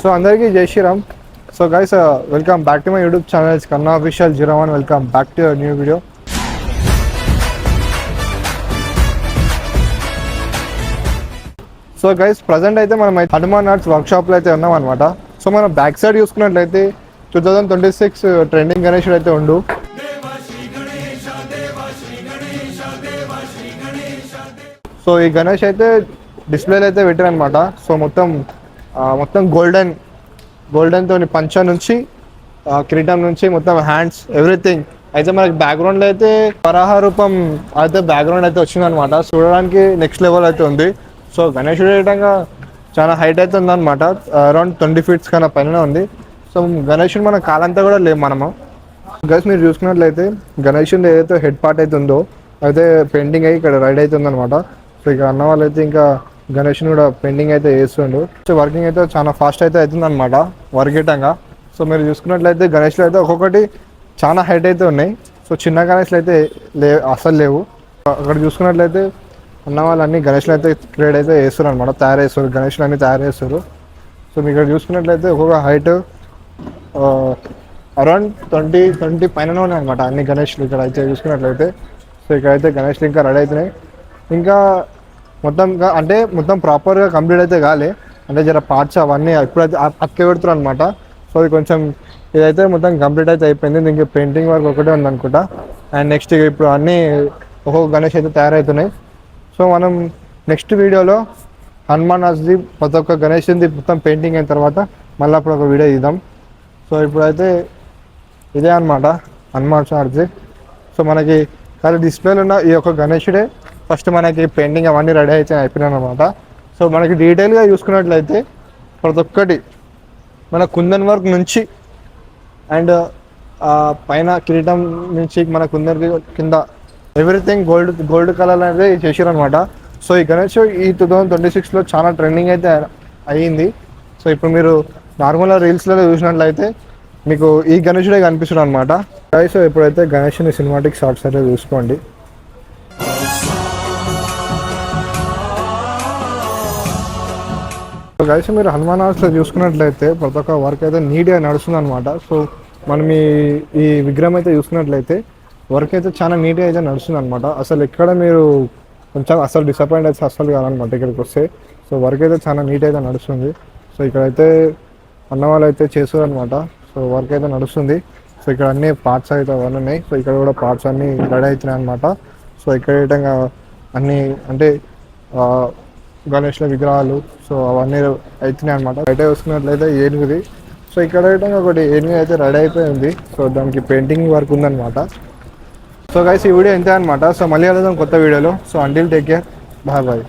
So అందరికీ జై Shriram. So guys, welcome back to my YouTube channel Kanna official 01. Welcome back to new video. So guys, present అయితే మనం Hanuman arts వర్క్షాప్లో అయితే ఉన్నాం అనమాట. సో మనం బ్యాక్ సైడ్ చూసుకున్నట్లయితే 2026 ట్రెండింగ్ గణేషుడు అయితే ఉండు. సో ఈ గణేష్ అయితే డిస్ప్లేలో అయితే పెట్టారు అనమాట. సో మొత్తం గోల్డెన్ తోని పంచ నుంచి కిరీటం నుంచి మొత్తం హ్యాండ్స్ ఎవ్రీథింగ్ అయితే మనకి బ్యాక్గ్రౌండ్లో అయితే వరాహ రూపం అయితే బ్యాక్గ్రౌండ్ అయితే వచ్చిందనమాట. చూడడానికి నెక్స్ట్ లెవెల్ అయితే ఉంది. సో గణేశుడు విధంగా చాలా హైట్ అయితే ఉందన్నమాట. అరౌండ్ 20 feet కన్నా పైన ఉంది. సో గణేశుడు మన కాలంతా కూడా లేవు మనము. గైస్, మీరు చూసుకున్నట్లయితే గణేశుడు ఏదైతే హెడ్ పార్ట్ అయితే ఉందో అయితే పెయింటింగ్ అయ్యి ఇక్కడ రెడీ అవుతుందన్నమాట. సో ఇక అన్న వాళ్ళు అయితే ఇంకా గణేష్ని కూడా పెయింటింగ్ అయితే వేస్తుండు. సో వర్కింగ్ అయితే చాలా ఫాస్ట్ అయితే అవుతుంది అనమాట వర్గేటంగా. సో మీరు చూసుకున్నట్లయితే గణేష్లు అయితే ఒక్కొక్కటి చాలా హైట్ అయితే ఉన్నాయి. సో చిన్న గణేష్లు అయితే అసలు లేవు. అక్కడ చూసుకున్నట్లయితే అన్న వాళ్ళు అన్ని గణేష్లు అయితే క్రియేట్ అయితే వేస్తారు అనమాట, తయారు చేస్తారు, గణేష్లు అన్ని తయారు చేస్తారు. సో మీరు ఇక్కడ చూసుకున్నట్లయితే ఒక్కొక్క హైట్ అరౌండ్ 20 పైన ఉన్నాయి అనమాట అన్ని గణేష్లు ఇక్కడ అయితే చూసుకున్నట్లయితే. సో ఇక్కడైతే గణేష్లు ఇంకా రెడీ అవుతున్నాయి. ఇంకా మొత్తం ప్రాపర్గా కంప్లీట్ అయితే కాలే, అంటే జర పార్ట్స్ అవన్నీ ఇప్పుడైతే అక్క పెడుతున్నారు అనమాట. సో ఇది కొంచెం ఇదైతే మొత్తం కంప్లీట్ అయితే అయిపోయింది. దీనికి పెయింటింగ్ వర్క్ ఒకటే ఉంది అనుకుంటా. అండ్ నెక్స్ట్ ఇప్పుడు అన్నీ ఒక్కొక్క గణేష్ అయితే తయారవుతున్నాయి. సో మనం నెక్స్ట్ వీడియోలో హనుమాన్ ఆర్ట్స్ది ప్రతి ఒక్క గణేష్ది మొత్తం పెయింటింగ్ అయిన తర్వాత మళ్ళీ అప్పుడు ఒక వీడియో తీద్దాం. సో ఇప్పుడైతే ఇదే అనమాట హనుమాన్ ఆర్ట్స్ది. సో మనకి కానీ డిస్ప్లేలో ఉన్న ఈ యొక్క గణేషుడే ఫస్ట్ మనకి పెయింటింగ్ అవన్నీ రెడీ అయితే అయిపోయినాయి అనమాట. సో మనకి డీటెయిల్గా చూసుకున్నట్లయితే ప్రతి ఒక్కటి మన కుందన్ వర్క్ నుంచి అండ్ పైన కిరీటం నుంచి మన కుందన్ కింద ఎవ్రీథింగ్ గోల్డ్ కలర్ అనేది చేసారు అనమాట. సో ఈ గణేష్ ఈ 2026లో చాలా ట్రెండింగ్ అయితే అయ్యింది. సో ఇప్పుడు మీరు నార్మల్గా రీల్స్లో చూసినట్లయితే మీకు ఈ గణేషుడే కనిపిస్తుంది అనమాట. సో ఇప్పుడైతే గణేష్ని సినిమాటిక్ షార్ట్స్ అయితే చూసుకోండి. సో గైస్, మీరు హనుమాన్ ఆర్ట్స్లో చూసుకున్నట్లయితే ప్రతి ఒక్క వర్క్ అయితే నీట్గా నడుస్తుంది అనమాట. సో మనం ఈ విగ్రహం అయితే చూసుకున్నట్లయితే వర్క్ అయితే చాలా నీట్గా అయితే నడుస్తుంది అనమాట. అసలు ఎక్కడ మీరు కొంచెం అసలు డిసప్పాయింట్ అయితే అసలు కాదనమాట ఇక్కడికి వస్తే. సో వర్క్ అయితే చాలా నీట్ అయితే నడుస్తుంది. సో ఇక్కడైతే అన్న వాళ్ళు అయితే చేస్తారు అనమాట. సో వర్క్ అయితే నడుస్తుంది. సో ఇక్కడ అన్ని పార్ట్స్ అయితే అవన్నీ ఉన్నాయి. సో ఇక్కడ కూడా పార్ట్స్ అన్నీ రెడీ అవుతున్నాయి అనమాట. సో ఇక్కడ అన్నీ అంటే గణేష్ల విగ్రహాలు సో అవన్నీ అవుతున్నాయి అనమాట. బయట చూసుకున్నట్లయితే ఏనుగుది. సో ఇక్కడ ఒకటి ఏనుగు అయితే రెడీ అయిపోయింది. సో దానికి పెయింటింగ్ వర్క్ ఉందన్నమాట. సో గైస్, ఈ వీడియో ఇంతే అనమాట. సో మళ్ళీ వెళ్దాం కొత్త వీడియోలో. So until take care, bye bye.